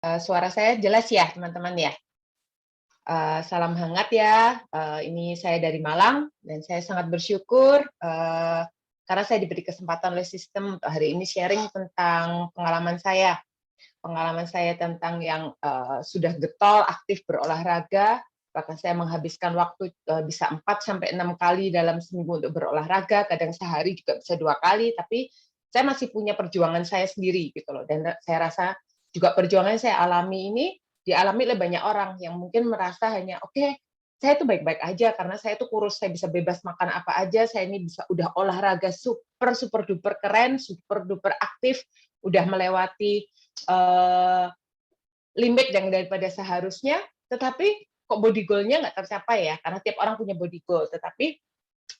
Suara saya jelas ya, teman-teman ya? Salam hangat ya. Ini saya dari Malang dan saya sangat bersyukur karena saya diberi kesempatan oleh sistem untuk hari ini sharing tentang pengalaman saya. Pengalaman saya tentang yang sudah getol, aktif berolahraga, bahkan saya menghabiskan waktu bisa 4 sampai 6 kali dalam seminggu untuk berolahraga, kadang sehari juga bisa 2 kali, tapi saya masih punya perjuangan saya sendiri gitu loh. Dan saya rasa juga perjuangan yang saya alami ini dialami oleh banyak orang yang mungkin merasa hanya oke, saya tuh baik-baik aja karena saya tuh kurus, saya bisa bebas makan apa aja, saya ini bisa udah olahraga super super duper keren, super duper aktif, udah melewati limit yang daripada seharusnya, tetapi kok body goal-nya nggak tercapai ya, karena tiap orang punya body goal. Tetapi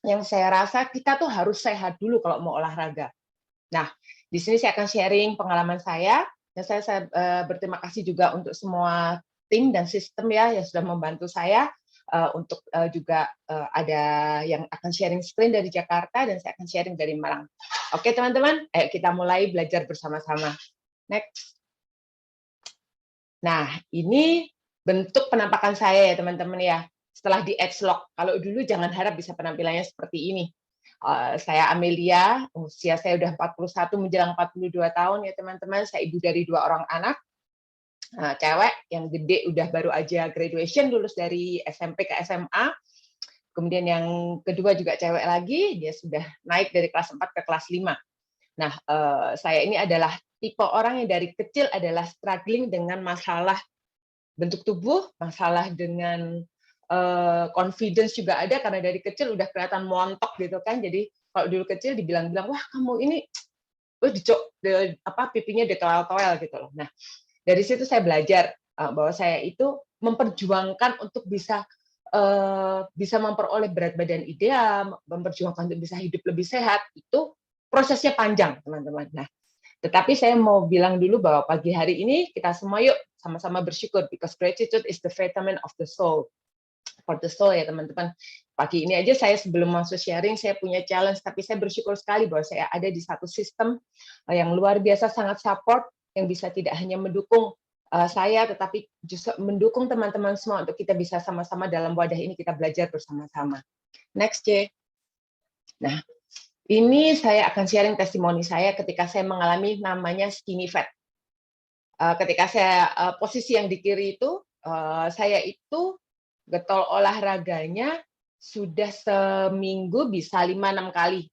yang saya rasa kita tuh harus sehat dulu kalau mau olahraga. Nah, di sini saya akan sharing pengalaman saya, dan saya berterima kasih juga untuk semua tim dan sistem ya yang sudah membantu saya untuk juga ada yang akan sharing screen dari Jakarta dan saya akan sharing dari Malang. Oke teman-teman, ayo kita mulai belajar bersama-sama. Next. Nah, ini bentuk penampakan saya ya teman-teman ya. Setelah di Edgelock, kalau dulu jangan harap bisa penampilannya seperti ini. Saya Amelia, usia saya udah 41 menjelang 42 tahun ya teman-teman. Saya ibu dari 2 orang anak. Cewek yang gede udah baru aja graduation, lulus dari SMP ke SMA. Kemudian yang kedua juga cewek lagi, dia sudah naik dari kelas 4 ke kelas 5. Nah, saya ini adalah tipe orang yang dari kecil adalah struggling dengan masalah bentuk tubuh, masalah dengan confidence juga ada karena dari kecil udah kelihatan montok gitu kan. Jadi kalau dulu kecil dibilang-bilang, wah kamu ini pipinya ditoel-toel gitu loh. Nah, dari situ saya belajar bahwa saya itu memperjuangkan untuk bisa memperoleh berat badan ideal, memperjuangkan untuk bisa hidup lebih sehat, itu prosesnya panjang, teman-teman. Nah, tetapi saya mau bilang dulu bahwa pagi hari ini kita semua yuk sama-sama bersyukur, because gratitude is the vitamin of the soul. For the soul ya teman-teman. Pagi ini aja saya sebelum masuk sharing, saya punya challenge, tapi saya bersyukur sekali bahwa saya ada di satu sistem yang luar biasa sangat support, yang bisa tidak hanya mendukung saya, tetapi justru mendukung teman-teman semua untuk kita bisa sama-sama dalam wadah ini kita belajar bersama-sama. Next, J. Nah, ini saya akan sharing testimoni saya ketika saya mengalami namanya skinny fat. Ketika saya posisi yang di kiri itu, saya itu getol olahraganya sudah seminggu bisa 5-6 kali.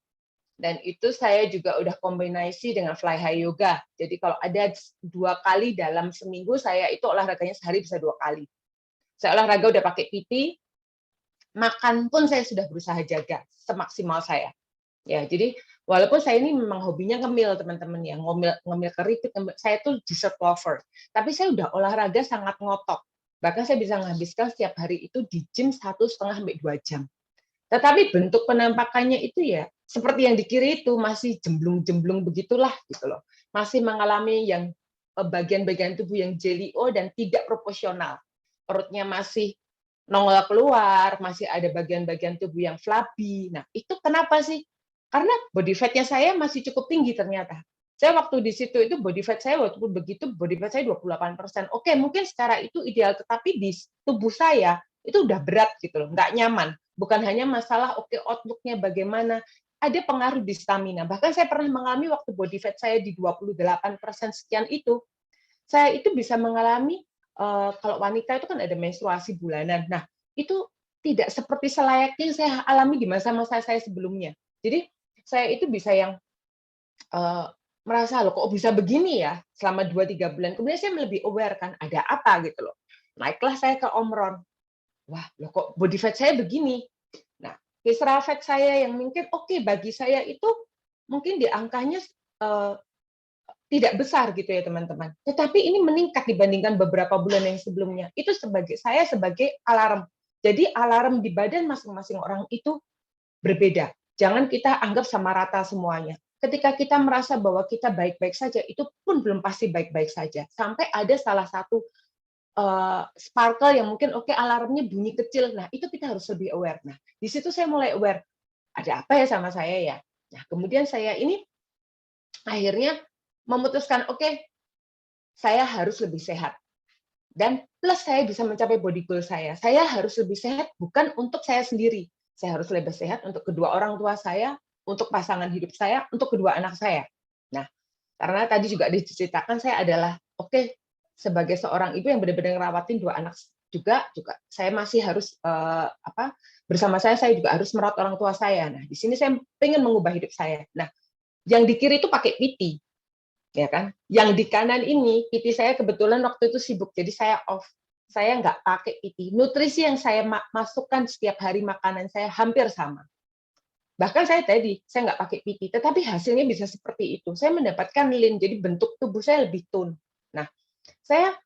Dan itu saya juga udah kombinasi dengan fly high yoga. Jadi kalau ada 2 kali dalam seminggu, saya itu olahraganya sehari bisa 2 kali. Saya olahraga udah pakai PT, makan pun saya sudah berusaha jaga semaksimal saya. Ya, jadi walaupun saya ini memang hobinya ngemil teman-teman ya, ngemil keripik, saya tuh dessert lover. Tapi saya udah olahraga sangat ngotot. Bahkan saya bisa menghabiskan setiap hari itu di gym 1,5-2 jam. Tetapi bentuk penampakannya itu ya seperti yang di kiri itu masih jemblung-jemblung begitulah gitu loh. Masih mengalami yang bagian-bagian tubuh yang jelly dan tidak proporsional. Perutnya masih nongol keluar, masih ada bagian-bagian tubuh yang flabby. Nah, itu kenapa sih? Karena body fat-nya saya masih cukup tinggi ternyata. Saya waktu di situ itu body fat saya waktu begitu body fat saya 28%. Oke, mungkin secara itu ideal, tetapi di tubuh saya itu udah berat gitu loh, nggak nyaman. Bukan hanya masalah outlook-nya bagaimana, ada pengaruh di stamina. Bahkan saya pernah mengalami waktu body fat saya di 28% sekian itu, saya itu bisa mengalami kalau wanita itu kan ada menstruasi bulanan. Nah, itu tidak seperti selayaknya yang saya alami di masa-masa saya sebelumnya. Jadi saya itu bisa yang merasa loh kok bisa begini ya selama 2-3 bulan. Kemudian saya lebih aware kan ada apa gitu loh. Naiklah saya ke Omron. Wah, loh kok body fat saya begini. Nah, visceral fat saya yang mungkin bagi saya itu mungkin di angkanya tidak besar gitu ya teman-teman. Tetapi ini meningkat dibandingkan beberapa bulan yang sebelumnya. Itu sebagai alarm. Jadi alarm di badan masing-masing orang itu berbeda. Jangan kita anggap sama rata semuanya. Ketika kita merasa bahwa kita baik-baik saja, itu pun belum pasti baik-baik saja. Sampai ada salah satu sparkle yang mungkin alarmnya bunyi kecil. Nah, itu kita harus lebih aware. Nah, di situ saya mulai aware. Ada apa ya sama saya ya? Nah, kemudian saya ini akhirnya memutuskan, saya harus lebih sehat. Dan plus saya bisa mencapai body goal saya harus lebih sehat bukan untuk saya sendiri. Saya harus lebih sehat untuk kedua orang tua saya, untuk pasangan hidup saya, untuk kedua anak saya. Nah, karena tadi juga diceritakan saya adalah sebagai seorang ibu yang benar-benar ngerawatin dua anak juga saya masih harus bersama saya juga harus merawat orang tua saya. Nah, di sini saya pengen mengubah hidup saya. Nah, yang di kiri itu pakai PT. Ya kan? Yang di kanan ini PT saya kebetulan waktu itu sibuk, jadi saya off. Saya nggak pakai PT. Nutrisi yang saya masukkan setiap hari makanan saya hampir sama. Bahkan saya nggak pakai PT, tetapi hasilnya bisa seperti itu. Saya mendapatkan lean, jadi bentuk tubuh saya lebih tone. Nah, saya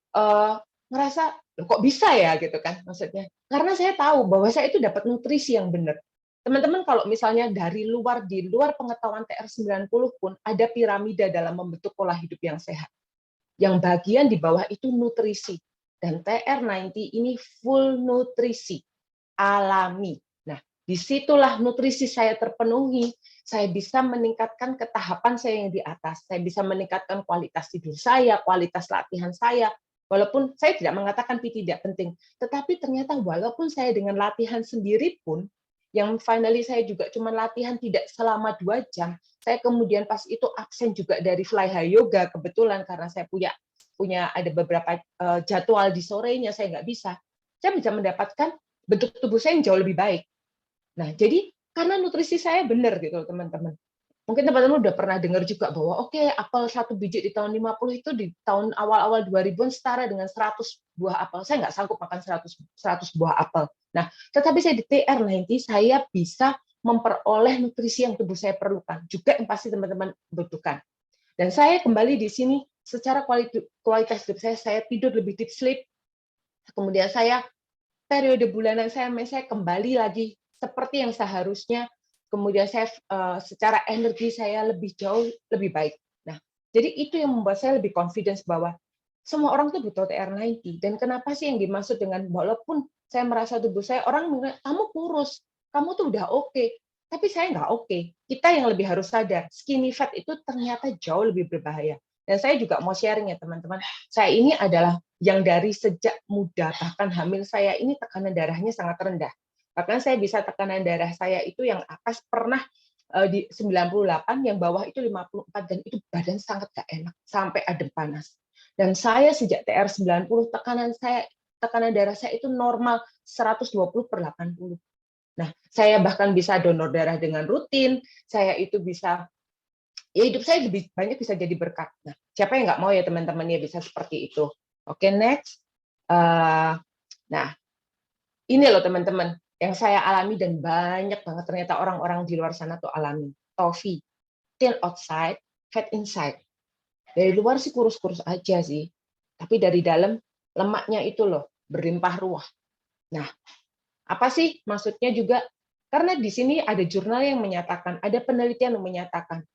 merasa kok bisa ya gitu kan maksudnya. Karena saya tahu bahwa saya itu dapat nutrisi yang benar. Teman-teman kalau misalnya di luar pengetahuan TR90 pun ada piramida dalam membentuk pola hidup yang sehat. Yang bagian di bawah itu nutrisi. Dan TR90 ini full nutrisi, alami. Nah, disitulah nutrisi saya terpenuhi, saya bisa meningkatkan ketahapan saya yang di atas. Saya bisa meningkatkan kualitas tidur saya, kualitas latihan saya. Walaupun saya tidak mengatakan PT tidak penting, tetapi ternyata walaupun saya dengan latihan sendiri pun, yang finally saya juga cuma latihan tidak selama 2 jam, saya kemudian pas itu absen juga dari Fly High Yoga kebetulan karena saya punya ada beberapa jadwal di sorenya saya nggak bisa. Saya bisa mendapatkan bentuk tubuh saya yang jauh lebih baik. Nah, jadi karena nutrisi saya benar gitu teman-teman. Mungkin teman-teman udah pernah dengar juga bahwa apel 1 biji di tahun 50 itu di tahun awal-awal 2000-an setara dengan 100 buah apel. Saya nggak sanggup makan 100 buah apel. Nah, tetapi saya di TR90 saya bisa memperoleh nutrisi yang tubuh saya perlukan, juga yang pasti teman-teman butuhkan. Dan saya kembali di sini secara kualitas hidup saya tidur lebih deep sleep. Kemudian saya periode bulanan saya kembali lagi seperti yang seharusnya. Kemudian saya secara energi saya lebih jauh lebih baik. Nah, jadi itu yang membuat saya lebih confidence bahwa semua orang tuh butuh TR90. Dan kenapa sih yang dimaksud dengan walaupun saya merasa tubuh saya orang bilang kamu kurus, kamu tuh udah oke. Tapi saya nggak oke. Kita yang lebih harus sadar, skinny fat itu ternyata jauh lebih berbahaya. Dan saya juga mau sharing ya teman-teman. Saya ini adalah yang dari sejak muda, bahkan hamil saya ini tekanan darahnya sangat rendah. Bahkan saya bisa tekanan darah saya itu yang atas pernah di 98, yang bawah itu 54, dan itu badan sangat gak enak, sampai adem panas. Dan saya sejak TR90, tekanan darah saya itu normal 120/80. Nah, saya bahkan bisa donor darah dengan rutin, saya itu bisa, ya hidup saya lebih banyak bisa jadi berkat. Nah, siapa yang nggak mau ya teman-teman ya bisa seperti itu. Oke, next. Nah, ini loh teman-teman, yang saya alami dan banyak banget ternyata orang-orang di luar sana tuh alami. Tofi, thin outside, fat inside. Dari luar sih kurus-kurus aja sih, tapi dari dalam lemaknya itu loh berlimpah ruah. Nah, apa sih maksudnya juga? Karena di sini ada jurnal yang menyatakan, ada penelitian yang menyatakan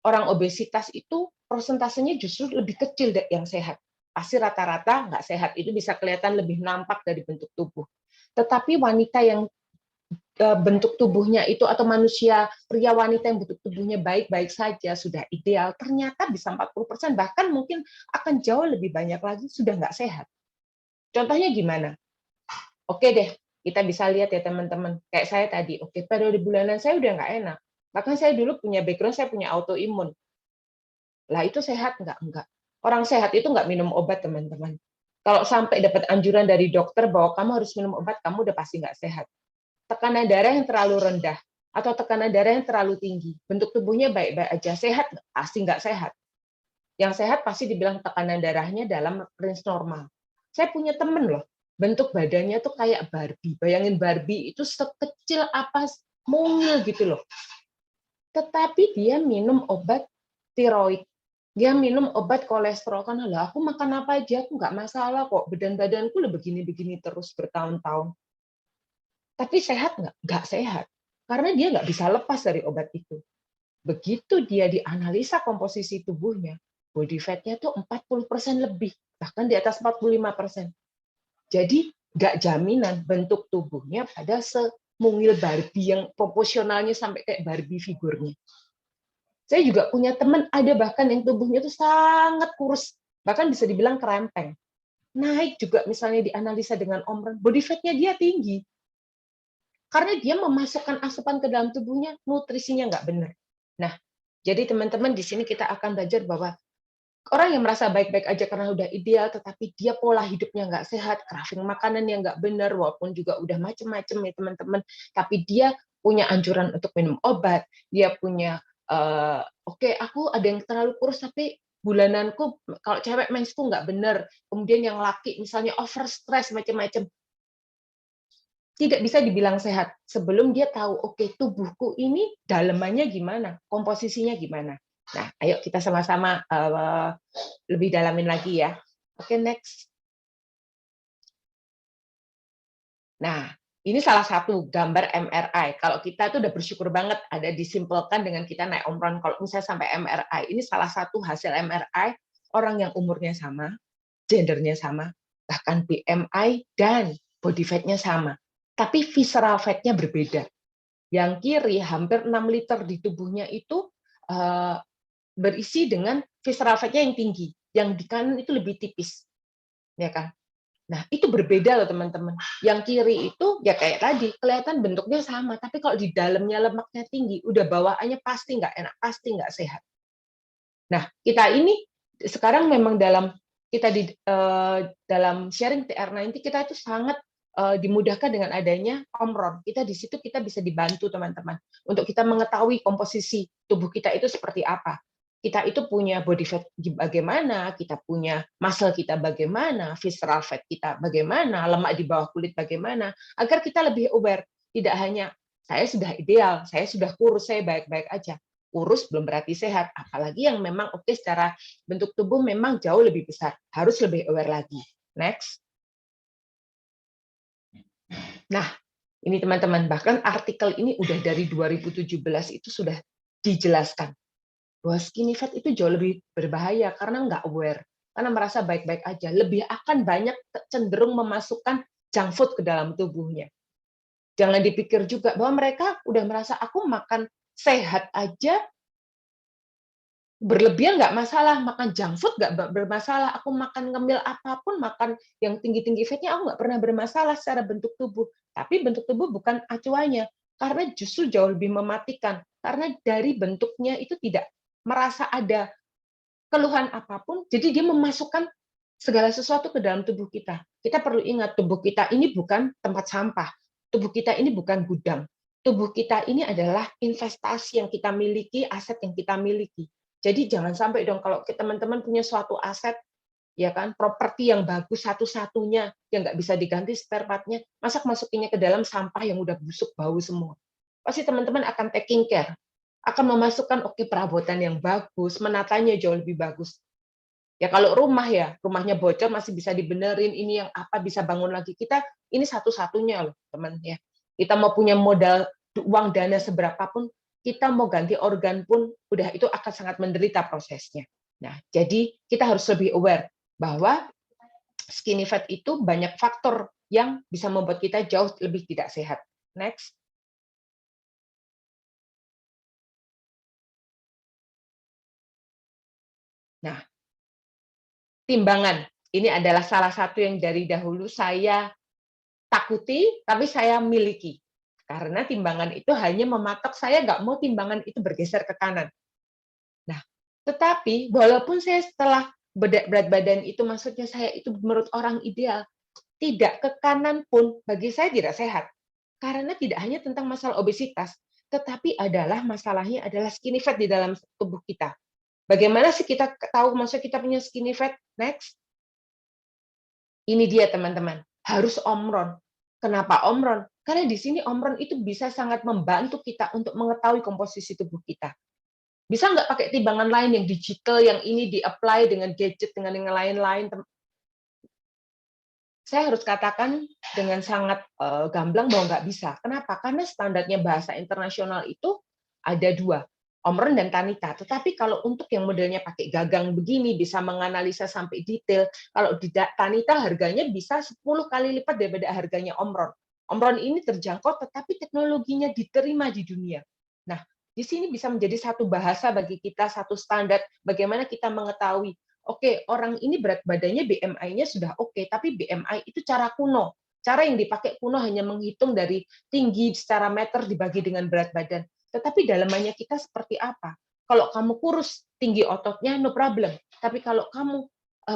orang obesitas itu persentasenya justru lebih kecil dari yang sehat. Pasti rata-rata nggak sehat itu bisa kelihatan lebih nampak dari bentuk tubuh. Tetapi wanita yang bentuk tubuhnya itu, atau manusia pria wanita yang bentuk tubuhnya baik-baik saja, sudah ideal, ternyata bisa 40%, bahkan mungkin akan jauh lebih banyak lagi sudah nggak sehat. Contohnya gimana? Oke deh, kita bisa lihat ya teman-teman. Kayak saya tadi, periode bulanan saya udah nggak enak. Bahkan saya dulu punya background, saya punya autoimun. Lah itu sehat nggak? Enggak. Orang sehat itu nggak minum obat, teman-teman. Kalau sampai dapat anjuran dari dokter bahwa kamu harus minum obat, kamu udah pasti nggak sehat. Tekanan darah yang terlalu rendah, atau tekanan darah yang terlalu tinggi, bentuk tubuhnya baik-baik aja, sehat pasti nggak sehat. Yang sehat pasti dibilang tekanan darahnya dalam range normal. Saya punya temen loh, bentuk badannya tuh kayak Barbie. Bayangin Barbie itu sekecil apa, mungil gitu loh. Tetapi dia minum obat tiroid, dia minum obat kolesterol. Karena lah aku makan apa aja aku nggak masalah kok, badanku udah begini-begini terus bertahun-tahun. Tapi sehat nggak? Nggak sehat. Karena dia nggak bisa lepas dari obat itu. Begitu dia dianalisa komposisi tubuhnya, body fat-nya tuh 40% lebih, bahkan di atas 45%. Jadi nggak jaminan bentuk tubuhnya pada semungil Barbie yang proporsionalnya sampai kayak Barbie figurnya. Saya juga punya teman, ada bahkan yang tubuhnya tuh sangat kurus, bahkan bisa dibilang kerempeng. Naik juga misalnya dianalisa dengan Omron, body fat-nya dia tinggi. Karena dia memasukkan asupan ke dalam tubuhnya, nutrisinya nggak benar. Nah, jadi teman-teman di sini kita akan belajar bahwa orang yang merasa baik-baik aja karena udah ideal, tetapi dia pola hidupnya nggak sehat, craving makanan yang nggak benar, walaupun juga udah macem-macem ya teman-teman, tapi dia punya anjuran untuk minum obat, dia punya, oke, aku ada yang terlalu kurus, tapi bulananku, kalau cewek mensku nggak benar, kemudian yang laki misalnya over stress, macam-macam, tidak bisa dibilang sehat sebelum dia tahu, oke, tubuhku ini dalemannya gimana, komposisinya gimana. Nah, ayo kita sama-sama lebih dalamin lagi ya. Oke, next. Nah, ini salah satu gambar MRI. Kalau kita tuh udah bersyukur banget ada disimpulkan dengan kita naik Omron. Kalau misalnya sampai MRI, ini salah satu hasil MRI orang yang umurnya sama, gendernya sama, bahkan BMI dan body fat-nya sama. Tapi visceral fat-nya berbeda. Yang kiri hampir 6 liter di tubuhnya itu berisi dengan visceral fat-nya yang tinggi. Yang di kanan itu lebih tipis. Ya kan? Nah, itu berbeda loh teman-teman. Yang kiri itu ya kayak tadi, kelihatan bentuknya sama, tapi kalau di dalamnya lemaknya tinggi, udah bawaannya pasti nggak enak, pasti nggak sehat. Nah, kita ini sekarang memang dalam kita di dalam sharing TR90 kita itu sangat dimudahkan dengan adanya Omron. Kita di situ kita bisa dibantu teman-teman untuk kita mengetahui komposisi tubuh kita itu seperti apa. Kita itu punya body fat bagaimana, kita punya muscle kita bagaimana, visceral fat kita bagaimana, lemak di bawah kulit bagaimana, agar kita lebih aware. Tidak hanya saya sudah ideal, saya sudah kurus, saya baik-baik aja. Kurus belum berarti sehat, apalagi yang memang oke secara bentuk tubuh memang jauh lebih besar, harus lebih aware lagi. Next. Nah, ini teman-teman, bahkan artikel ini udah dari 2017 itu sudah dijelaskan bahwa skinny fat itu jauh lebih berbahaya karena nggak aware, karena merasa baik-baik aja, lebih akan banyak cenderung memasukkan junk food ke dalam tubuhnya. Jangan dipikir juga bahwa mereka udah merasa aku makan sehat aja, berlebihan nggak masalah, makan junk food nggak bermasalah, aku makan ngemil apapun, makan yang tinggi-tinggi fatnya, aku nggak pernah bermasalah secara bentuk tubuh. Tapi bentuk tubuh bukan acuannya, karena justru jauh lebih mematikan. Karena dari bentuknya itu tidak merasa ada keluhan apapun, jadi dia memasukkan segala sesuatu ke dalam tubuh kita. Kita perlu ingat, tubuh kita ini bukan tempat sampah, tubuh kita ini bukan gudang. Tubuh kita ini adalah investasi yang kita miliki, aset yang kita miliki. Jadi jangan sampai dong kalau teman-teman punya suatu aset, ya kan, properti yang bagus satu-satunya yang nggak bisa diganti spare part-nya, masukinnya ke dalam sampah yang udah busuk bau semua. Pasti teman-teman akan taking care, akan memasukkan oke perabotan yang bagus, menatanya jauh lebih bagus. Ya kalau rumah ya, rumahnya bocor masih bisa dibenerin, ini yang apa bisa bangun lagi. Kita ini satu-satunya loh, teman ya. Kita mau punya modal uang dana seberapapun, kita mau ganti organ pun udah itu akan sangat menderita prosesnya. Nah, jadi kita harus lebih aware bahwa skinny fat itu banyak faktor yang bisa membuat kita jauh lebih tidak sehat. Next. Nah, timbangan. Ini adalah salah satu yang dari dahulu saya takuti, tapi saya miliki. Karena timbangan itu hanya mematok saya nggak mau timbangan itu bergeser ke kanan. Nah, tetapi walaupun saya setelah berat badan itu, maksudnya saya itu menurut orang ideal, tidak ke kanan pun bagi saya tidak sehat. Karena tidak hanya tentang masalah obesitas, tetapi adalah masalahnya adalah skinny fat di dalam tubuh kita. Bagaimana sih kita tahu maksudnya kita punya skinny fat? Next. Ini dia teman-teman, harus Omron. Kenapa Omron? Karena di sini Omron itu bisa sangat membantu kita untuk mengetahui komposisi tubuh kita. Bisa nggak pakai timbangan lain yang digital, yang ini di-apply dengan gadget, dengan yang lain-lain? Saya harus katakan dengan sangat gamblang bahwa nggak bisa. Kenapa? Karena standarnya bahasa internasional itu ada dua, Omron dan Tanita. Tetapi kalau untuk yang modelnya pakai gagang begini, bisa menganalisa sampai detail, kalau di Tanita harganya bisa 10 kali lipat daripada harganya Omron. Omron ini terjangkau, tetapi teknologinya diterima di dunia. Nah, di sini bisa menjadi satu bahasa bagi kita, satu standar, bagaimana kita mengetahui, oke, orang ini berat badannya BMI-nya sudah oke, tapi BMI itu cara kuno. Cara yang dipakai kuno hanya menghitung dari tinggi secara meter dibagi dengan berat badan. Tetapi dalamannya kita seperti apa? Kalau kamu kurus, tinggi ototnya, no problem. Tapi kalau kamu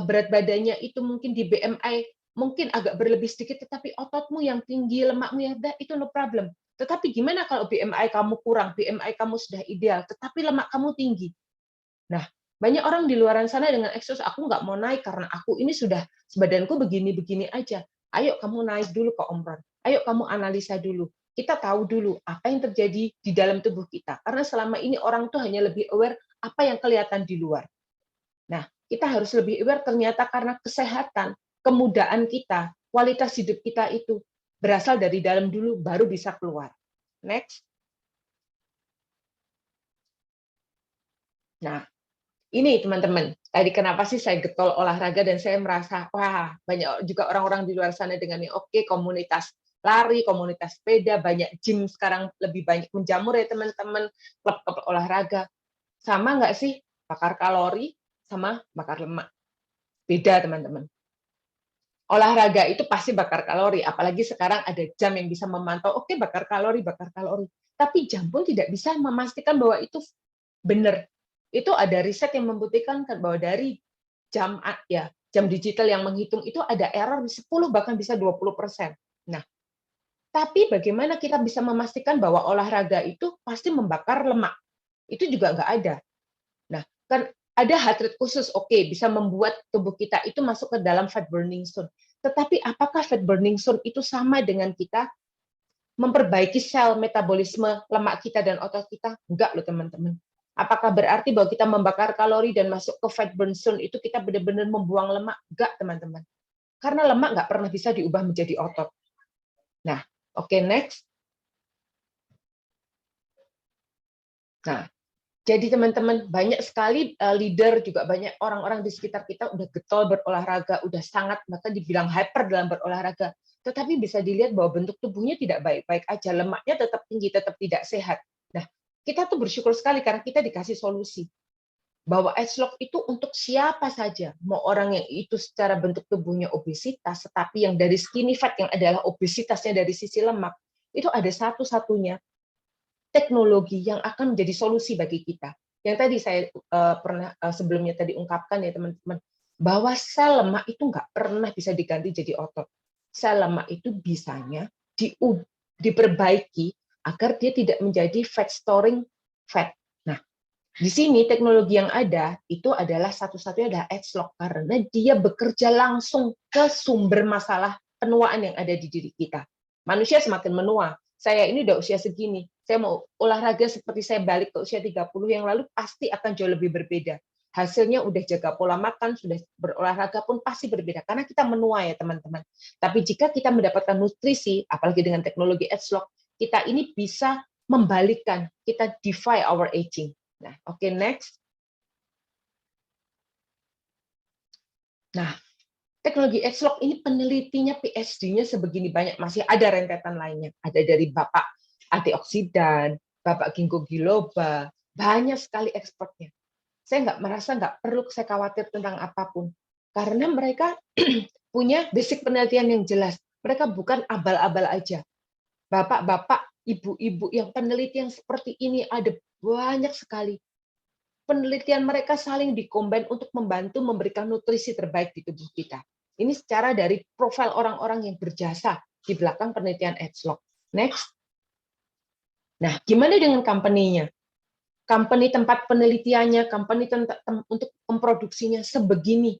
berat badannya itu mungkin di BMI mungkin agak berlebih sedikit, tetapi ototmu yang tinggi, lemakmu yang ada, itu no problem. Tetapi gimana kalau BMI kamu kurang, BMI kamu sudah ideal, tetapi lemak kamu tinggi? Nah, banyak orang di luar sana dengan eksos, aku nggak mau naik karena aku ini sudah badanku begini-begini aja. Ayo kamu naik dulu ke Omron. Ayo kamu analisa dulu. Kita tahu dulu apa yang terjadi di dalam tubuh kita. Karena selama ini orang tuh hanya lebih aware apa yang kelihatan di luar. Nah, kita harus lebih aware ternyata karena kesehatan, kemudahan kita, kualitas hidup kita itu berasal dari dalam dulu, baru bisa keluar. Next. Nah, ini teman-teman, tadi kenapa sih saya getol olahraga dan saya merasa, wah, banyak juga orang-orang di luar sana dengan yang oke, komunitas lari, komunitas sepeda, banyak gym sekarang lebih banyak menjamur ya teman-teman, klub-klub olahraga. Sama nggak sih bakar kalori sama bakar lemak? Beda teman-teman. Olahraga itu pasti bakar kalori, apalagi sekarang ada jam yang bisa memantau, oke, bakar kalori, bakar kalori. Tapi jam pun tidak bisa memastikan bahwa itu benar. Itu ada riset yang membuktikan bahwa dari jam digital yang menghitung itu ada error di 10 bahkan bisa 20%. Nah, tapi bagaimana kita bisa memastikan bahwa olahraga itu pasti membakar lemak? Itu juga nggak ada. Nah, kan ada heart rate khusus, oke, bisa membuat tubuh kita itu masuk ke dalam fat burning zone. Tetapi apakah fat burning zone itu sama dengan kita memperbaiki sel metabolisme lemak kita dan otot kita? Enggak loh teman-teman. Apakah berarti bahwa kita membakar kalori dan masuk ke fat burn zone itu kita benar-benar membuang lemak? Enggak teman-teman. Karena lemak nggak pernah bisa diubah menjadi otot. Nah, oke, next. Nah, jadi teman-teman, banyak sekali leader, juga banyak orang-orang di sekitar kita udah getol berolahraga, udah sangat, bahkan dibilang hyper dalam berolahraga. Tetapi bisa dilihat bahwa bentuk tubuhnya tidak baik-baik aja, lemaknya tetap tinggi, tetap tidak sehat. Nah, kita tuh bersyukur sekali karena kita dikasih solusi. Bahwa Edgelock itu untuk siapa saja. Mau orang yang itu secara bentuk tubuhnya obesitas, tetapi yang dari skinny fat, yang adalah obesitasnya dari sisi lemak, itu ada satu-satunya teknologi yang akan menjadi solusi bagi kita. Yang tadi saya pernah sebelumnya tadi ungkapkan ya teman-teman, bahwa sel lemak itu nggak pernah bisa diganti jadi otot. Sel lemak itu bisanya diperbaiki agar dia tidak menjadi fat storing fat. Nah, di sini teknologi yang ada itu adalah satu-satunya adalah Edgelock karena dia bekerja langsung ke sumber masalah penuaan yang ada di diri kita. Manusia semakin menua. Saya ini udah usia segini, saya mau olahraga seperti saya balik ke usia 30 yang lalu pasti akan jauh lebih berbeda. Hasilnya udah jaga pola makan, sudah berolahraga pun pasti berbeda karena kita menua ya teman-teman. Tapi jika kita mendapatkan nutrisi, apalagi dengan teknologi Edgelock, kita ini bisa membalikkan, kita defy our aging. Nah, oke, next. Nah, teknologi Edgelock ini penelitinya PhD-nya sebegini banyak, masih ada rentetan lainnya. Ada dari Bapak antioksidan, Bapak ginkgo biloba, banyak sekali expertnya. Saya nggak perlu saya khawatir tentang apapun, karena mereka punya basic penelitian yang jelas. Mereka bukan abal-abal aja. Bapak-bapak, ibu-ibu yang penelitian seperti ini ada banyak sekali. Penelitian mereka saling dikombin untuk membantu memberikan nutrisi terbaik di tubuh kita. Ini secara dari profil orang-orang yang berjasa di belakang penelitian Edgelock. Next. Nah, gimana dengan company-nya? Company tempat penelitiannya, company untuk memproduksinya sebegini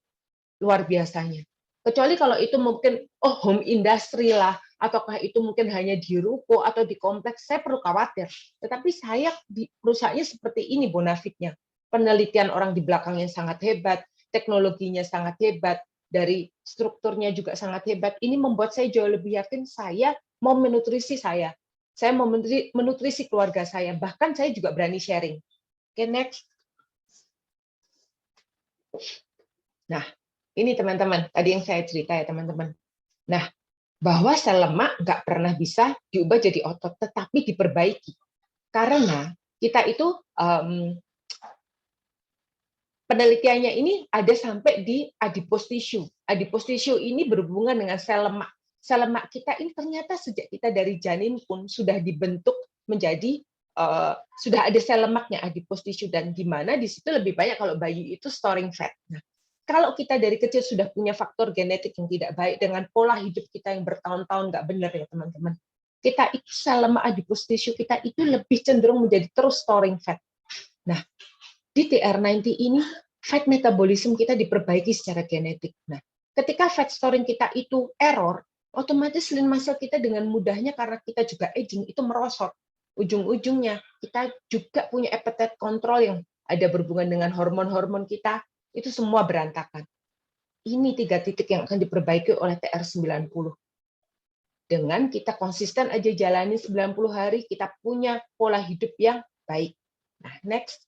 luar biasanya. Kecuali kalau itu mungkin home industry lah, ataukah itu mungkin hanya di ruko atau di kompleks, saya perlu khawatir. Tetapi saya di perusahaannya seperti ini bonafitnya. Penelitian orang di belakangnya sangat hebat, teknologinya sangat hebat, dari strukturnya juga sangat hebat. Ini membuat saya jauh lebih yakin saya mau menutrisi saya mau menutrisi keluarga saya, bahkan saya juga berani sharing. Oke, next. Nah, ini teman-teman, tadi yang saya cerita ya teman-teman. Nah, bahwa sel lemak nggak pernah bisa diubah jadi otot, tetapi diperbaiki. Karena kita itu penelitiannya ini ada sampai di adipose tissue. Adipose tissue ini berhubungan dengan sel lemak. Sel lemak kita ini ternyata sejak kita dari janin pun sudah dibentuk menjadi sudah ada sel lemaknya adipose tissue, dan di mana di situ lebih banyak kalau bayi itu storing fat. Nah, kalau kita dari kecil sudah punya faktor genetik yang tidak baik dengan pola hidup kita yang bertahun-tahun nggak benar ya teman-teman, kita itu sel lemak adipose tissue kita itu lebih cenderung menjadi terus storing fat. Nah, di TR90 ini fat metabolism kita diperbaiki secara genetik. Nah, ketika fat storing kita itu error, otomatis lean muscle kita dengan mudahnya karena kita juga aging itu merosot. Ujung-ujungnya kita juga punya appetite control yang ada berhubungan dengan hormon-hormon kita, itu semua berantakan. Ini 3 titik yang akan diperbaiki oleh TR90. Dengan kita konsisten aja jalani 90 hari, kita punya pola hidup yang baik. Nah, next.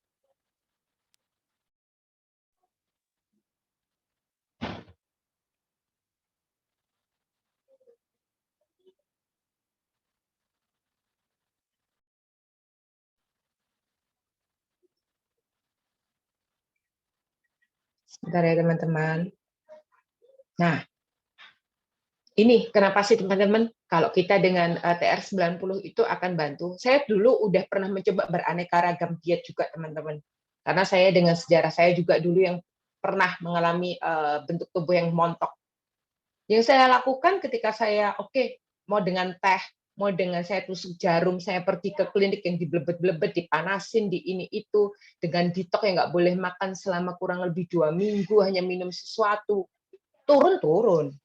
Sebentar ya teman-teman. Nah, ini kenapa sih teman-teman kalau kita dengan TR90 itu akan bantu. Saya dulu udah pernah mencoba beraneka ragam diet juga teman-teman. Karena saya dengan sejarah saya juga dulu yang pernah mengalami bentuk tubuh yang montok. Yang saya lakukan ketika saya mau dengan teh, mau dengan saya tusuk jarum, saya pergi ke klinik yang diblebet-blebet, dipanasin, di ini itu, dengan detox yang nggak boleh makan selama kurang lebih 2 minggu, hanya minum sesuatu, turun-turun.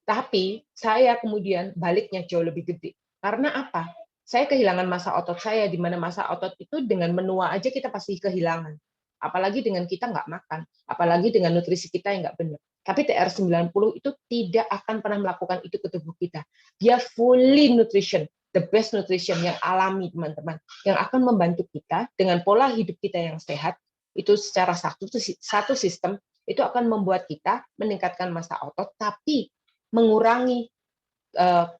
Tapi saya kemudian baliknya jauh lebih gede. Karena apa? Saya kehilangan massa otot saya, di mana massa otot itu dengan menua aja kita pasti kehilangan. Apalagi dengan kita nggak makan, apalagi dengan nutrisi kita yang nggak benar. Tapi TR90 itu tidak akan pernah melakukan itu ke tubuh kita. Dia fully nutrition, the best nutrition yang alami, teman-teman. Yang akan membantu kita dengan pola hidup kita yang sehat, itu secara satu sistem, itu akan membuat kita meningkatkan massa otot, tapi mengurangi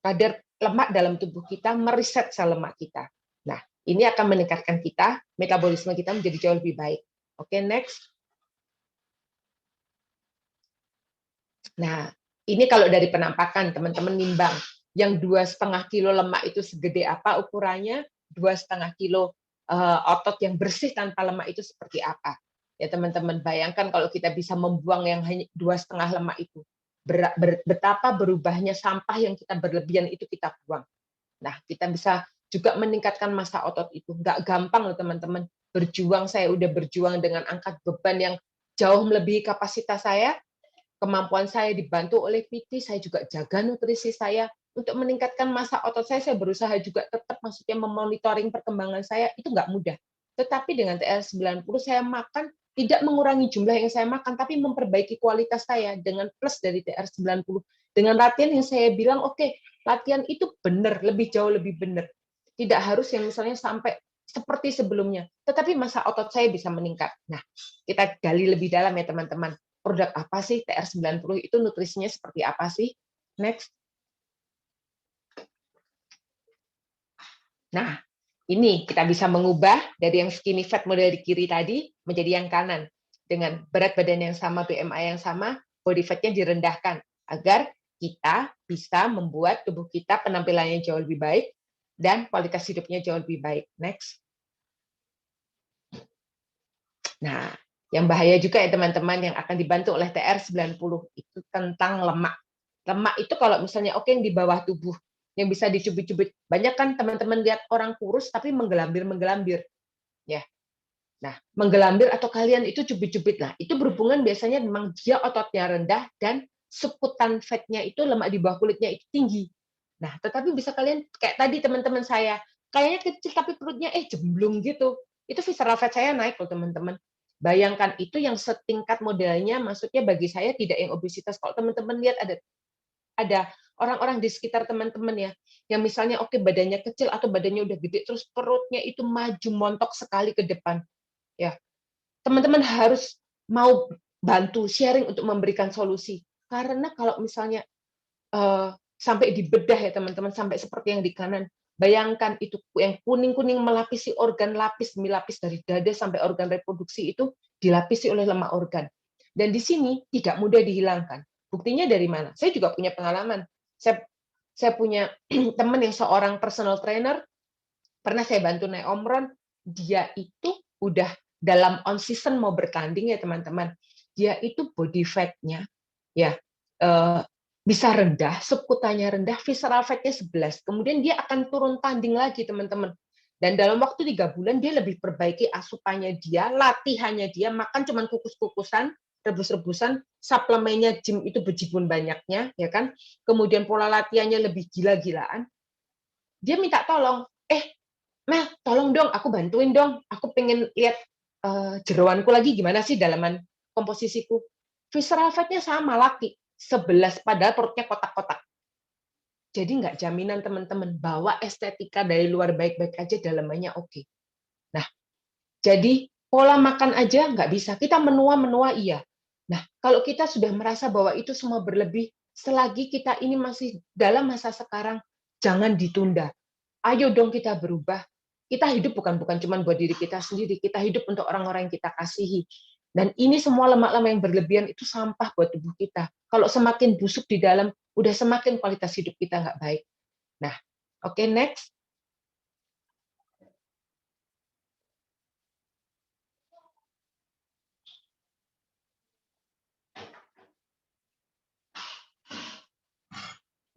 kadar lemak dalam tubuh kita, mereset sel lemak kita. Nah, ini akan meningkatkan kita, metabolisme kita menjadi jauh lebih baik. Oke, next. Nah, ini kalau dari penampakan, teman-teman nimbang. Yang 2,5 kilo lemak itu segede apa ukurannya? 2,5 kilo otot yang bersih tanpa lemak itu seperti apa? Ya teman-teman, bayangkan kalau kita bisa membuang yang hanya 2,5 lemak itu. Betapa berubahnya sampah yang kita berlebihan itu kita buang. Nah, kita bisa juga meningkatkan massa otot itu. Nggak gampang loh teman-teman. Berjuang, saya udah berjuang dengan angkat beban yang jauh melebihi kapasitas saya, kemampuan saya dibantu oleh PT, saya juga jaga nutrisi saya. Untuk meningkatkan massa otot saya berusaha juga tetap maksudnya memonitoring perkembangan saya, itu nggak mudah. Tetapi dengan TR90 saya makan tidak mengurangi jumlah yang saya makan, tapi memperbaiki kualitas saya dengan plus dari TR90. Dengan latihan yang saya bilang, latihan itu benar, lebih jauh lebih benar. Tidak harus yang misalnya sampai seperti sebelumnya, tetapi massa otot saya bisa meningkat. Nah, kita gali lebih dalam ya teman-teman. Produk apa sih TR90 itu, nutrisinya seperti apa sih? Next. Nah, ini kita bisa mengubah dari yang skinny fat model di kiri tadi menjadi yang kanan. Dengan berat badan yang sama, BMI yang sama, body fat-nya direndahkan agar kita bisa membuat tubuh kita penampilannya jauh lebih baik dan kualitas hidupnya jauh lebih baik. Next. Nah, yang bahaya juga ya teman-teman yang akan dibantu oleh TR90 itu tentang lemak. Lemak itu kalau misalnya yang di bawah tubuh, yang bisa dicubit-cubit. Banyak kan teman-teman lihat orang kurus tapi menggelambir-menggelambir. Ya. Nah, menggelambir atau kalian itu cubit-cubit lah. Itu berhubungan biasanya memang dia ototnya rendah dan seputan fatnya itu, lemak di bawah kulitnya itu tinggi. Nah, tetapi bisa kalian kayak tadi teman-teman saya, kayaknya kecil tapi perutnya jemblung gitu. Itu visceral fat saya naik loh teman-teman. Bayangkan itu yang setingkat modelnya, maksudnya bagi saya tidak yang obesitas. Kalau teman-teman lihat ada orang-orang di sekitar teman-teman ya, yang misalnya badannya kecil atau badannya udah gede, terus perutnya itu maju montok sekali ke depan. Ya, teman-teman harus mau bantu sharing untuk memberikan solusi. Karena kalau misalnya sampai dibedah ya teman-teman, sampai seperti yang di kanan, bayangkan itu yang kuning-kuning melapisi organ lapis demi lapis dari dada sampai organ reproduksi itu dilapisi oleh lemak organ. Dan di sini tidak mudah dihilangkan. Buktinya dari mana? Saya juga punya pengalaman. Saya punya teman yang seorang personal trainer, pernah saya bantu naik omron, dia itu udah dalam on season mau bertanding ya teman-teman. Dia itu body fat-nya ya bisa rendah, subkutanya rendah, visceral fat-nya 11. Kemudian dia akan turun tanding lagi teman-teman. Dan dalam waktu 3 bulan dia lebih perbaiki asupannya dia, latihannya dia, makan cuman kukus-kukusan, rebus-rebusan, suplemennya gym itu bejibun banyaknya, ya kan? Kemudian pola latihannya lebih gila-gilaan. Dia minta tolong, Mel, tolong dong, aku bantuin dong. Aku pengen lihat jeroanku lagi gimana sih dalaman komposisiku. Visceral fat-nya sama, laki. 11, padahal perutnya kotak-kotak. Jadi nggak jaminan teman-teman, bahwa estetika dari luar baik-baik aja, dalamannya oke. Nah, jadi pola makan aja nggak bisa. Kita menua-menua iya. Nah, kalau kita sudah merasa bahwa itu semua berlebih, selagi kita ini masih dalam masa sekarang, jangan ditunda. Ayo dong kita berubah. Kita hidup bukan cuma buat diri kita sendiri, kita hidup untuk orang-orang yang kita kasihi. Dan ini semua lemak-lemak yang berlebihan itu sampah buat tubuh kita. Kalau semakin busuk di dalam, udah semakin kualitas hidup kita nggak baik. Nah, oke, next.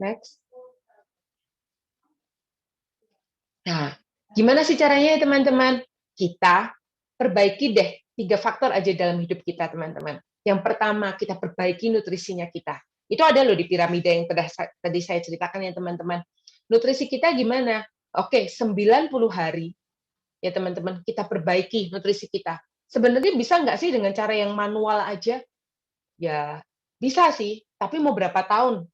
Next. Nah, gimana sih caranya ya teman-teman? Kita perbaiki deh 3 faktor aja dalam hidup kita, teman-teman. Yang pertama, kita perbaiki nutrisinya kita. Itu ada loh di piramida yang tadi saya ceritakan ya teman-teman. Nutrisi kita gimana? Oke, 90 hari ya teman-teman, kita perbaiki nutrisi kita. Sebenarnya bisa nggak sih dengan cara yang manual aja? Ya, bisa sih, tapi mau berapa tahun?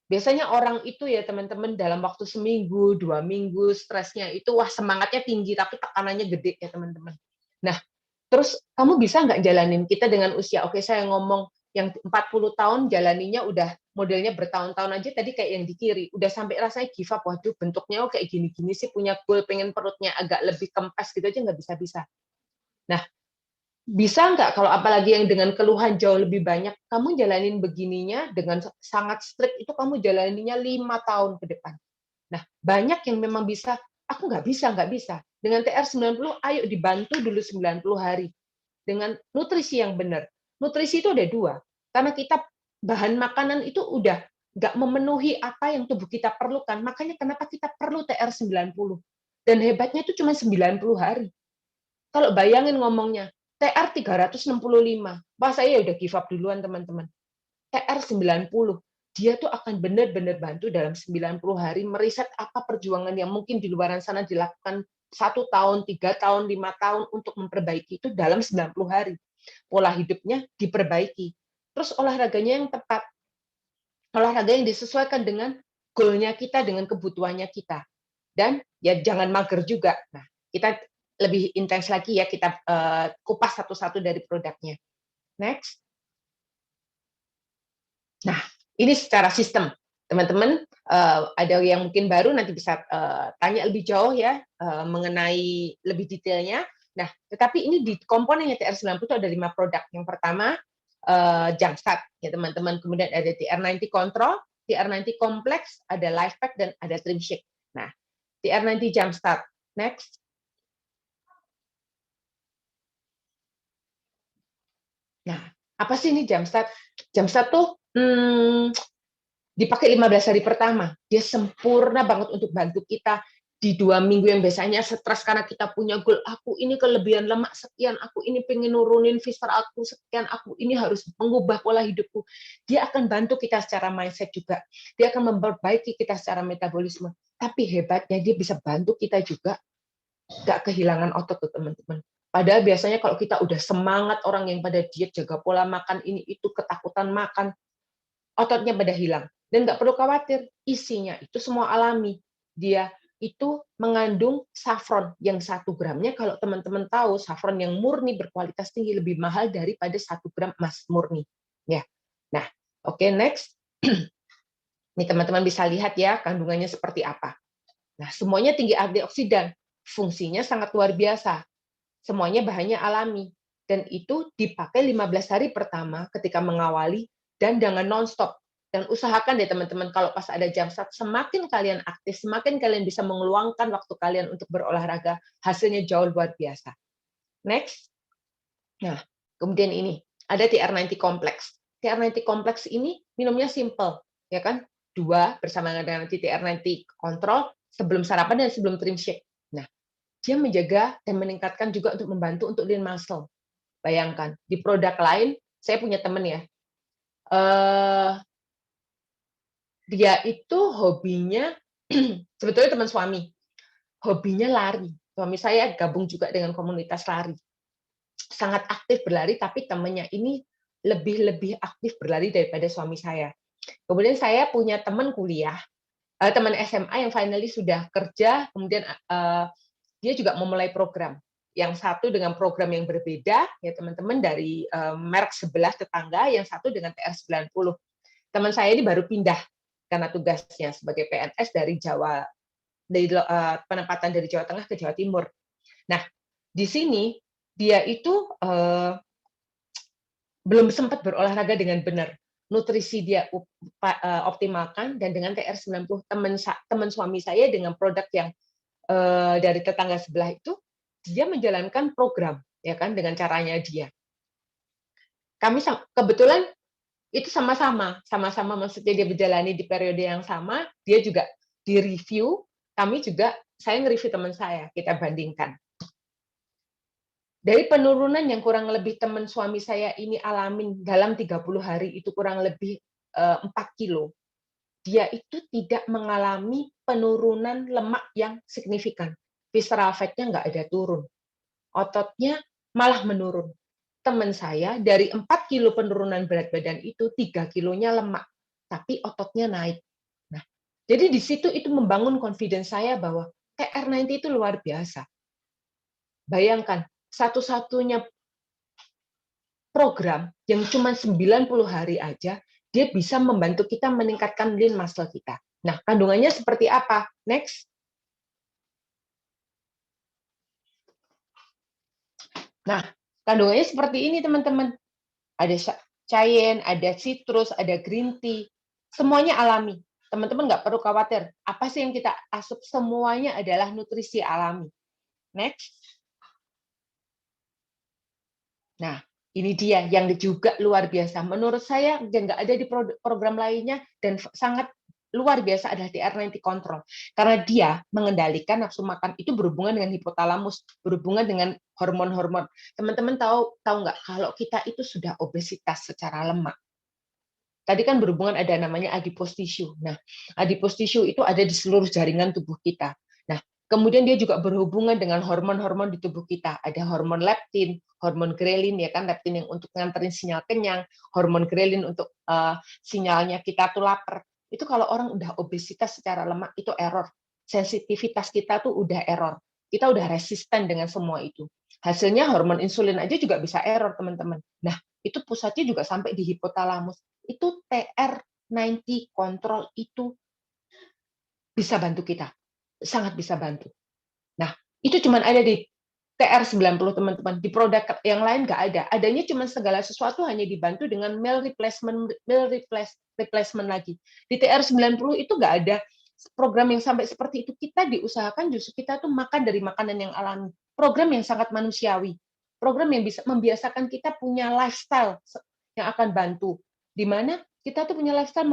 Biasanya orang itu ya teman-teman dalam waktu seminggu, 2 minggu, stresnya itu wah semangatnya tinggi tapi tekanannya gede ya teman-teman. Nah, terus kamu bisa nggak jalanin kita dengan usia, oke saya ngomong yang 40 tahun jalaninya udah modelnya bertahun-tahun aja tadi kayak yang di kiri, udah sampai rasanya give up, waduh bentuknya kayak gini-gini sih, punya goal pengen perutnya agak lebih kempes gitu aja nggak bisa-bisa. Nah, bisa nggak kalau apalagi yang dengan keluhan jauh lebih banyak, kamu jalanin begininya dengan sangat strict itu kamu jalaninya 5 tahun ke depan. Nah, banyak yang memang bisa, aku nggak bisa. Dengan TR90, ayo dibantu dulu 90 hari. Dengan nutrisi yang benar. Nutrisi itu ada 2. Karena kita bahan makanan itu udah nggak memenuhi apa yang tubuh kita perlukan. Makanya kenapa kita perlu TR90. Dan hebatnya itu cuma 90 hari. Kalau bayangin ngomongnya, TR 365. Wah, saya udah give up duluan, teman-teman. TR 90. Dia tuh akan benar-benar bantu dalam 90 hari meriset apa perjuangan yang mungkin di luar sana dilakukan 1 tahun, 3 tahun, 5 tahun untuk memperbaiki itu dalam 90 hari. Pola hidupnya diperbaiki. Terus olahraganya yang tepat. Olahraga yang disesuaikan dengan goal-nya kita, dengan kebutuhannya kita. Dan ya jangan mager juga. Nah, kita lebih intens lagi ya, kita kupas satu-satu dari produknya. Next. Nah, ini secara sistem. Teman-teman, ada yang mungkin baru nanti bisa tanya lebih jauh ya mengenai lebih detailnya. Nah, tetapi ini di komponennya TR90 itu ada 5 produk. Yang pertama, Jumpstart ya teman-teman. Kemudian ada TR90 Control, TR90 Complex, ada Life Pack dan ada Trim Shake. Nah, TR90 Jumpstart. Next. Nah, apa sih ini Jumpstart? Jumpstart tuh dipakai 15 hari pertama. Dia sempurna banget untuk bantu kita di 2 minggu yang biasanya stres karena kita punya goal, aku ini kelebihan lemak sekian, aku ini pengen nurunin visceral aku sekian, aku ini harus mengubah pola hidupku. Dia akan bantu kita secara mindset juga. Dia akan memperbaiki kita secara metabolisme. Tapi hebatnya dia bisa bantu kita juga nggak kehilangan otot tuh teman-teman. Padahal biasanya kalau kita udah semangat, orang yang pada diet, jaga pola makan, ini itu ketakutan makan, ototnya pada hilang. Dan nggak perlu khawatir, isinya itu semua alami. Dia itu mengandung saffron yang 1 gramnya, kalau teman-teman tahu, saffron yang murni berkualitas tinggi lebih mahal daripada 1 gram emas murni. Ya. Nah, oke, next. Ini teman-teman bisa lihat ya kandungannya seperti apa. Nah, semuanya tinggi antioksidan. Fungsinya sangat luar biasa. Semuanya bahannya alami. dan itu dipakai 15 hari pertama ketika mengawali, dan jangan nonstop. Dan usahakan deh teman-teman, kalau pas ada jam start, semakin kalian aktif, semakin kalian bisa mengeluangkan waktu kalian untuk berolahraga, hasilnya jauh luar biasa. Next. Nah, kemudian ini, ada TR90 Complex. TR90 Complex ini minumnya simple, ya kan? 2 bersama dengan TR90 Control, sebelum sarapan dan sebelum trim shake. Nah, dia menjaga dan meningkatkan juga untuk membantu untuk lean muscle. Bayangkan, di produk lain, saya punya teman ya, dia itu hobinya, sebetulnya teman suami, hobinya lari. Suami saya gabung juga dengan komunitas lari. Sangat aktif berlari, tapi temannya ini lebih aktif berlari daripada suami saya. Kemudian saya punya teman kuliah, teman SMA yang finally sudah kerja, kemudian dia juga memulai program. Yang satu dengan program yang berbeda, ya teman-teman, dari merek sebelah tetangga, yang satu dengan TR90. Teman saya ini baru pindah karena tugasnya sebagai PNS dari Jawa, dari penempatan dari Jawa Tengah ke Jawa Timur. Nah, di sini dia itu belum sempat berolahraga dengan benar. Nutrisi dia optimalkan, dan dengan TR90 teman suami saya dengan produk yang dari tetangga sebelah itu, dia menjalankan program, ya kan, dengan caranya dia. Kami kebetulan itu sama-sama maksudnya dia menjalani di periode yang sama, dia juga di-review, kami juga, saya nge-review teman saya, kita bandingkan. Dari penurunan yang kurang lebih teman suami saya ini alamin dalam 30 hari itu kurang lebih 4 kilo, dia itu tidak mengalami penurunan lemak yang signifikan. Visceral fat-nya nggak ada turun. Ototnya malah menurun. Teman saya dari 4 kilo penurunan berat badan itu 3 kilonya lemak, tapi ototnya naik. Nah, jadi di situ itu membangun confidence saya bahwa TR90 itu luar biasa. Bayangkan, satu-satunya program yang cuma 90 hari aja, dia bisa membantu kita meningkatkan lean muscle kita. Nah, kandungannya seperti apa? Next. Nah, kandungannya seperti ini, teman-teman. Ada cayenne, ada citrus, ada green tea. Semuanya alami. Teman-teman nggak perlu khawatir. Apa sih yang kita asup? Semuanya adalah nutrisi alami. Next. Nah, ini dia yang juga luar biasa. Menurut saya, yang nggak ada di program lainnya, dan sangat luar biasa adalah TR90 Control. Karena dia mengendalikan nafsu makan, itu berhubungan dengan hipotalamus, berhubungan dengan hormon-hormon. Teman-teman tahu nggak kalau kita itu sudah obesitas secara lemak. Tadi kan berhubungan ada namanya adipose tissue. Nah, adipose tissue itu ada di seluruh jaringan tubuh kita. Nah, kemudian dia juga berhubungan dengan hormon-hormon di tubuh kita. Ada hormon leptin, hormon grelin, ya kan, leptin yang untuk nganterin sinyal kenyang, hormon grelin untuk sinyalnya kita tuh lapar. Itu kalau orang udah obesitas secara lemak itu error. Sensitivitas kita tuh udah error. Kita udah resisten dengan semua itu. Hasilnya hormon insulin aja juga bisa error, teman-teman. Nah, itu pusatnya juga sampai di hipotalamus. Itu TR90 Control itu bisa bantu kita. Sangat bisa bantu. Nah, itu cuma ada di TR90, teman-teman. Di produk yang lain nggak ada. Adanya cuma segala sesuatu hanya dibantu dengan meal replacement lagi. Di TR90 itu nggak ada program yang sampai seperti itu. Kita diusahakan justru kita tuh makan dari makanan yang alami. Program yang sangat manusiawi. Program yang bisa membiasakan kita punya lifestyle yang akan bantu. Di mana kita tuh punya lifestyle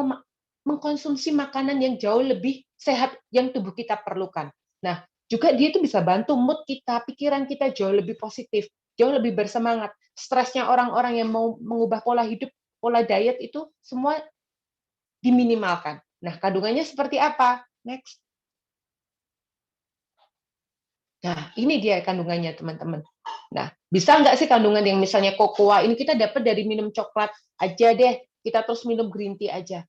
mengkonsumsi makanan yang jauh lebih sehat yang tubuh kita perlukan. Nah, juga dia itu bisa bantu mood kita, pikiran kita jauh lebih positif, jauh lebih bersemangat. Stresnya orang-orang yang mau mengubah pola hidup, pola diet itu semua diminimalkan. Nah, kandungannya seperti apa? Next. Nah, ini dia kandungannya, teman-teman. Nah, bisa nggak sih kandungan yang misalnya kokoa, ini kita dapat dari minum coklat aja deh, kita terus minum green tea aja.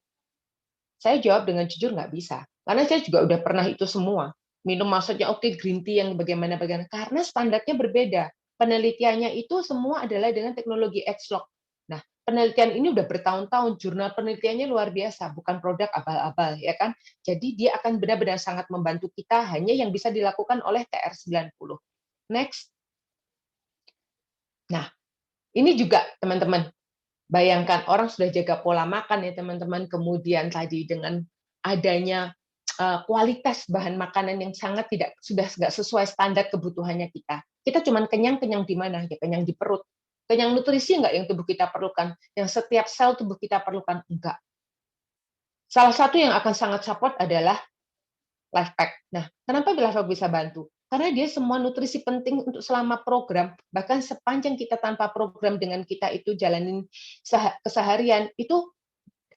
Saya jawab dengan jujur nggak bisa. Karena saya juga udah pernah itu semua. Minum maksudnya oke, green tea yang bagaimana-bagaimana. Karena standarnya berbeda. Penelitiannya itu semua adalah dengan teknologi Edgelock. Nah, penelitian ini udah bertahun-tahun, jurnal penelitiannya luar biasa, bukan produk abal-abal, ya kan? Jadi dia akan benar-benar sangat membantu kita, hanya yang bisa dilakukan oleh TR90. Next. Nah, Ini juga teman-teman, bayangkan orang sudah jaga pola makan ya teman-teman, kemudian tadi dengan adanya kualitas bahan makanan yang sangat sudah nggak sesuai standar kebutuhannya kita. Kita cuma kenyang di mana? Ya kenyang di perut. Kenyang nutrisi nggak yang tubuh kita perlukan? Yang setiap sel tubuh kita perlukan? Enggak. Salah satu yang akan sangat support adalah Life Pack. Nah, kenapa Life Pack bisa bantu? Karena dia semua nutrisi penting untuk selama program, bahkan sepanjang kita tanpa program dengan kita itu jalanin keseharian, itu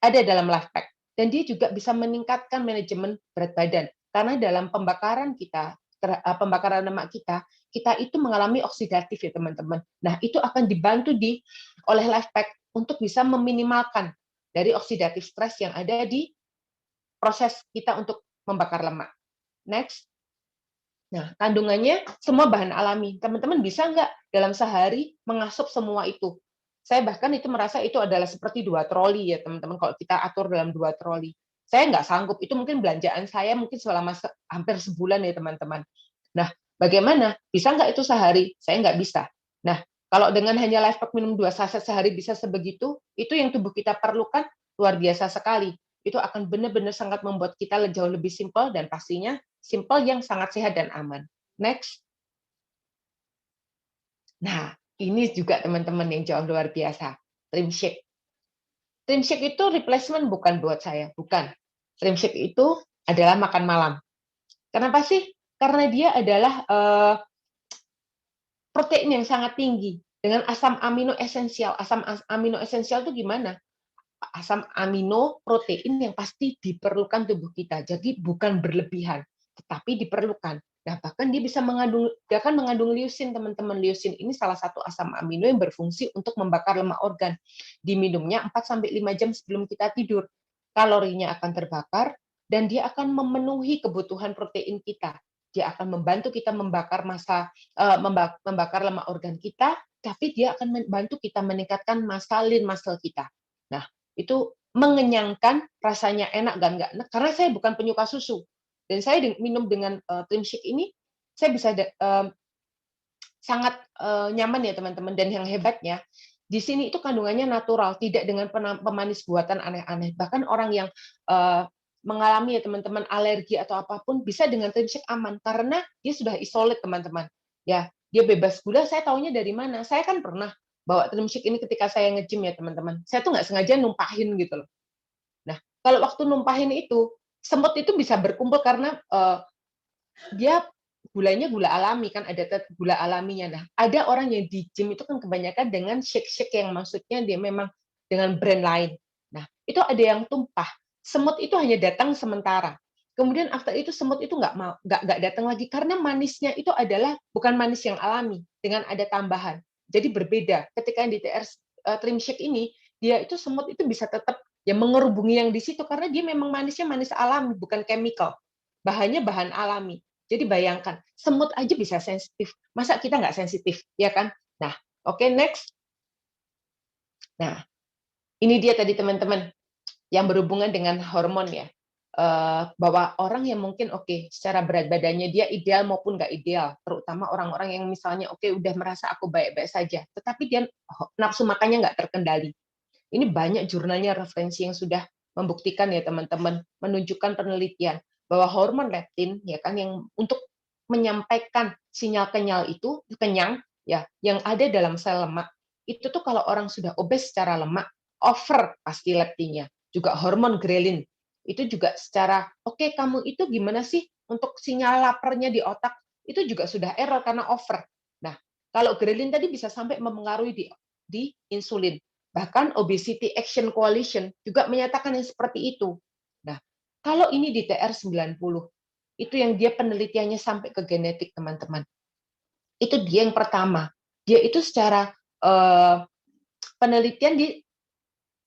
ada dalam Life Pack. Dan dia juga bisa meningkatkan manajemen berat badan. Karena dalam pembakaran kita, pembakaran lemak kita itu mengalami oksidatif ya teman-teman. Nah, itu akan dibantu oleh Life Pack untuk bisa meminimalkan dari oksidatif stres yang ada di proses kita untuk membakar lemak. Next. Nah, kandungannya semua bahan alami. Teman-teman bisa nggak dalam sehari mengasup semua itu? Saya bahkan itu merasa itu adalah seperti 2 troli ya teman-teman, kalau kita atur dalam 2 troli. Saya nggak sanggup, itu mungkin belanjaan saya mungkin selama hampir sebulan ya teman-teman. Nah, bagaimana? Bisa nggak itu sehari? Saya nggak bisa. Nah, kalau dengan hanya Life Pack minum 2 saset sehari bisa sebegitu, itu yang tubuh kita perlukan luar biasa sekali. Itu akan benar-benar sangat membuat kita jauh lebih simpel dan pastinya simpel yang sangat sehat dan aman. Next. Nah, ini juga teman-teman yang jauh luar biasa. Trim Shake. Trim Shake itu replacement bukan buat saya, bukan. Trim Shake itu adalah makan malam. Kenapa sih? Karena dia adalah protein yang sangat tinggi dengan asam amino esensial. Asam amino esensial itu gimana? Asam amino protein yang pasti diperlukan tubuh kita. Jadi bukan berlebihan, tetapi diperlukan. Nah, bahkan dia akan mengandung leucin, teman-teman. Leucin ini salah satu asam amino yang berfungsi untuk membakar lemak organ. Diminumnya 4-5 jam sebelum kita tidur. Kalorinya akan terbakar dan dia akan memenuhi kebutuhan protein kita. Dia akan membantu kita membakar membakar lemak organ kita, tapi dia akan membantu kita meningkatkan massa lean muscle kita. Nah, itu mengenyangkan, rasanya enak dan enggak. Karena saya bukan penyuka susu, dan saya minum dengan Trim Shake ini, saya bisa sangat nyaman ya teman-teman. Dan yang hebatnya, di sini itu kandungannya natural, tidak dengan pemanis buatan aneh-aneh. Bahkan orang yang mengalami ya teman-teman alergi atau apapun bisa dengan Trim Shake aman karena dia sudah isolate teman-teman. Ya, dia bebas gula. Saya taunya dari mana? Saya kan pernah bawa Trim Shake ini ketika saya nge-gym ya teman-teman. Saya tuh nggak sengaja numpahin gitu loh. Nah, kalau waktu numpahin itu, semut itu bisa berkumpul karena dia gulanya gula alami kan, ada gula alaminya. Nah, ada orang yang di gym itu kan kebanyakan dengan shake-shake yang maksudnya dia memang dengan brand lain. Nah, itu ada yang tumpah. Semut itu hanya datang sementara. Kemudian after itu semut itu nggak datang lagi karena manisnya itu adalah bukan manis yang alami dengan ada tambahan. Jadi berbeda. Ketika yang di TR Trim Shake ini, dia itu semut itu bisa tetap ya mengerubungi yang di situ karena dia memang manisnya manis alami, bukan chemical. Bahannya bahan alami. Jadi bayangkan, semut aja bisa sensitif. Masa kita nggak sensitif, ya kan? Nah, oke, next. Nah, ini dia tadi teman-teman yang berhubungan dengan hormon ya. Bahwa orang yang mungkin secara berat badannya dia ideal maupun nggak ideal, terutama orang-orang yang misalnya udah merasa aku baik-baik saja, tetapi dia nafsu makannya nggak terkendali. Ini banyak jurnalnya referensi yang sudah membuktikan ya teman-teman, menunjukkan penelitian bahwa hormon leptin ya kan yang untuk menyampaikan sinyal kenyang ya yang ada dalam sel lemak itu tuh kalau orang sudah obes secara lemak over pasti leptinnya, juga hormon grelin itu juga secara kamu itu gimana sih untuk sinyal laparnya di otak itu juga sudah error karena over. Nah, kalau grelin tadi bisa sampai mempengaruhi di insulin. Bahkan Obesity Action Coalition juga menyatakan yang seperti itu. Nah, kalau ini di TR90, itu yang dia penelitiannya sampai ke genetik, teman-teman. Itu dia yang pertama. Dia itu secara penelitian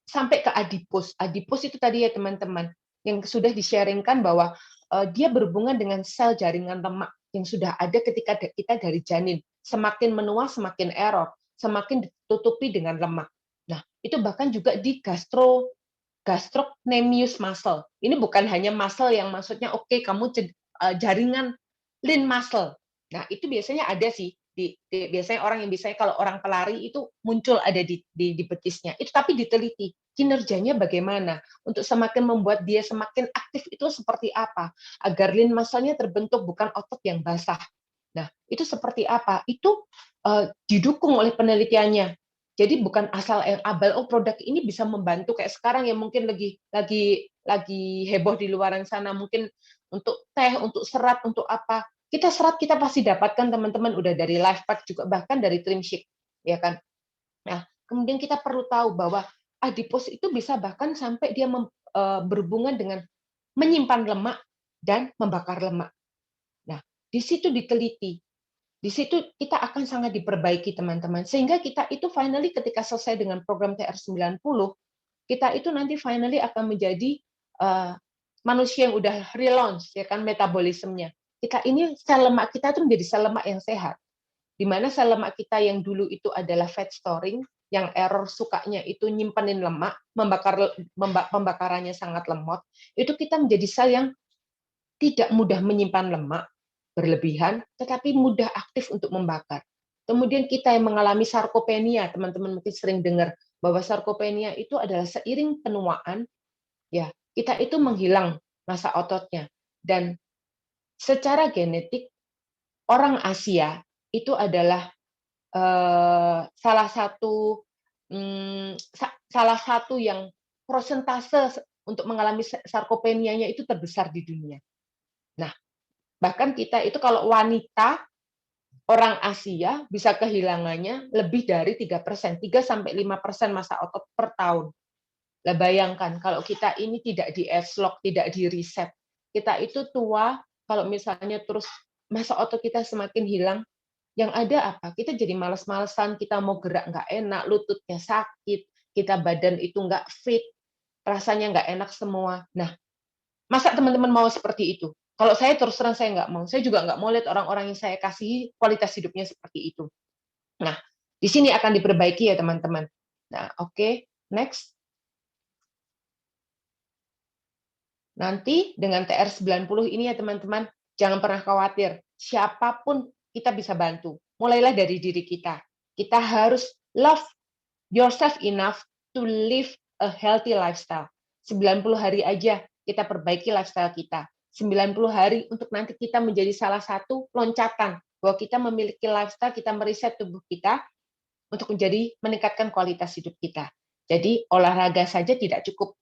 sampai ke adipus. Adipus itu tadi ya, teman-teman, yang sudah di-sharingkan bahwa dia berhubungan dengan sel jaringan lemak yang sudah ada ketika kita dari janin. Semakin menua, semakin error. Semakin ditutupi dengan lemak. Nah, itu bahkan juga di gastrocnemius muscle. Ini bukan hanya muscle yang maksudnya kamu jaringan lean muscle. Nah, itu biasanya ada sih biasanya orang yang biasanya kalau orang pelari itu muncul ada di betisnya. Itu tapi diteliti kinerjanya bagaimana untuk semakin membuat dia semakin aktif itu seperti apa agar lin muscle-nya terbentuk bukan otot yang basah. Nah, itu seperti apa? Itu didukung oleh penelitiannya. Jadi bukan asal yang abal, oh produk ini bisa membantu kayak sekarang yang mungkin lagi heboh di luaran sana, mungkin untuk teh, untuk serat, untuk apa. Serat kita pasti dapatkan teman-teman udah dari LifePack juga bahkan dari Trimshake, ya kan. Nah, kemudian kita perlu tahu bahwa adipose itu bisa bahkan sampai dia berhubungan dengan menyimpan lemak dan membakar lemak. Nah, di situ diteliti. Di situ kita akan sangat diperbaiki teman-teman. Sehingga kita itu finally ketika selesai dengan program TR90, kita itu nanti finally akan menjadi manusia yang udah relaunch ya kan metabolismenya. Kita ini sel lemak kita itu menjadi sel lemak yang sehat. Di mana sel lemak kita yang dulu itu adalah fat storing, yang error sukanya itu nyimpenin lemak, pembakarannya sangat lemot, itu kita menjadi sel yang tidak mudah menyimpan lemak berlebihan, tetapi mudah aktif untuk membakar. Kemudian kita yang mengalami sarkopenia, teman-teman mungkin sering dengar bahwa sarkopenia itu adalah seiring penuaan, ya kita itu menghilang massa ototnya. Dan secara genetik, orang Asia itu adalah salah satu yang persentase untuk mengalami sarkopenianya itu terbesar di dunia. Nah, bahkan kita itu kalau wanita orang Asia bisa kehilangannya lebih dari 3%, 3-5% massa otot per tahun. Lah bayangkan kalau kita ini tidak di-eslog, tidak di-reset. Kita itu tua kalau misalnya terus massa otot kita semakin hilang, yang ada apa? Kita jadi malas-malesan, kita mau gerak nggak enak, lututnya sakit, kita badan itu nggak fit, rasanya nggak enak semua. Nah, masa teman-teman mau seperti itu? Kalau saya terus terang saya nggak mau. Saya juga nggak mau lihat orang-orang yang saya kasihi kualitas hidupnya seperti itu. Nah, di sini akan diperbaiki ya teman-teman. Nah, oke, next. Nanti dengan TR90 ini ya teman-teman, jangan pernah khawatir. Siapapun kita bisa bantu. Mulailah dari diri kita. Kita harus love yourself enough to live a healthy lifestyle. 90 hari aja kita perbaiki lifestyle kita. 90 hari untuk nanti kita menjadi salah satu loncatan bahwa kita memiliki lifestyle, kita meriset tubuh kita untuk meningkatkan kualitas hidup kita. Jadi olahraga saja tidak cukup.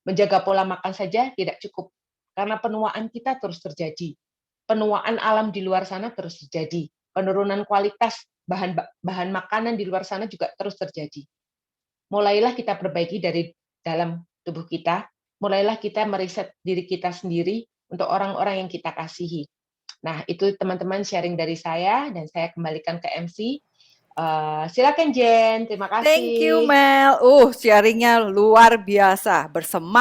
Menjaga pola makan saja tidak cukup. Karena penuaan kita terus terjadi. Penuaan alam di luar sana terus terjadi. Penurunan kualitas bahan makanan di luar sana juga terus terjadi. Mulailah kita perbaiki dari dalam tubuh kita. Mulailah kita meriset diri kita sendiri untuk orang-orang yang kita kasihi. Nah, itu teman-teman sharing dari saya, dan saya kembalikan ke MC. Silakan Jen, terima kasih. Thank you Mel. Sharingnya luar biasa. Bersemangat.